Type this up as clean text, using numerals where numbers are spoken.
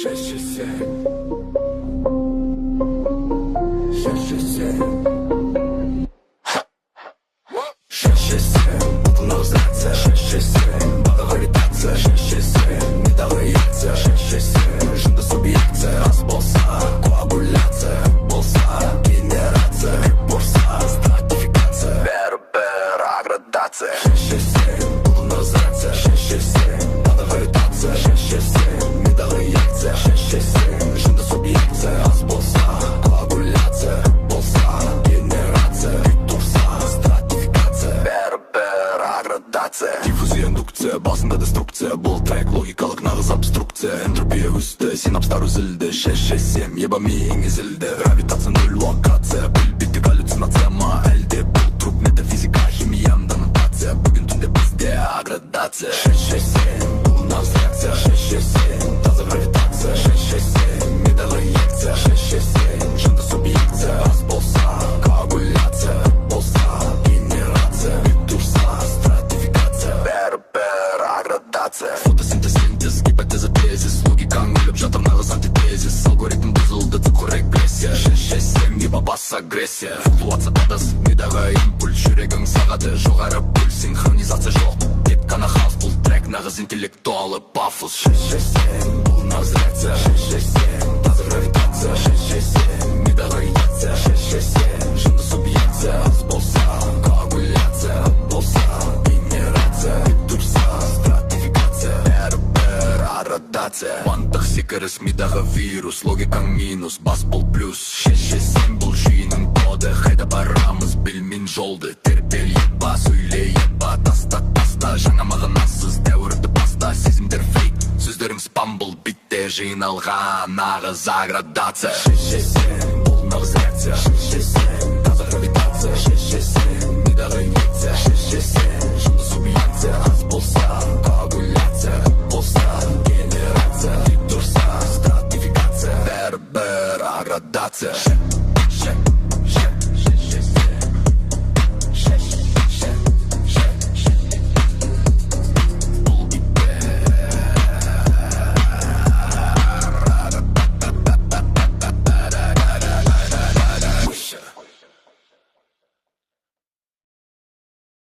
667 667 Потом зраться 667 Бада гравитация 667 Металлы яйца 667 Жында субъекция Аз болса коагуляция болса генерация борса стратификация Бер градация 667 Потом зраться 667 Бада гравитация 667 Металлы яйца 667 Жында субъекция Аз болса коагуляция болса генерация борса стратификация Бер диффузия индукция басында деструкция бұл трек логикалық нағыз обструкция энтропия өсті синапстар үзілді 667 еба миың езілді гравитация нөл локация бұл бетті галлюцинация ма әлде бұл труп метафизика химия нотация бүгін түнде бізде градация 667 бұл нағыз реакция 667 таза гравитация 667 металлы инъекция 667 жынды субъекция аз болса коагуляция болса генерация фотосинтез, гипотеза, тезис логикаң өліп жатыр нағыз антитезис алгоритм бұзылды цикл регрессия 667 еба бас агрессия флуктуация адас мидағы импульс жүрегің сағады жоғары пульс синхронизация жоқ тек қана хаос бұл трек нағыз интеллектуалы пафос 667 бұл нағыз реакция 667 таза гравитация 667 мидағы инъекция 667 жынды субъекция аз болса коагуляция болса генерация кванттық секіріс мидағы вирус логикаң минус бас бұл плюс 667 бұл жиының коды қайда барамыз білмен жолды тербел еба сөйле еба таста жаңа мағынасыз дәуірді баста сезімдер фейк сөздерің спам бұл битте жиналған нағыз градация 667 бұл нағыз реакция 667 таза гравитация 667 мидағы инъекция 667 жынды субъекция аз болса коагуляция болса генерация стратификация градация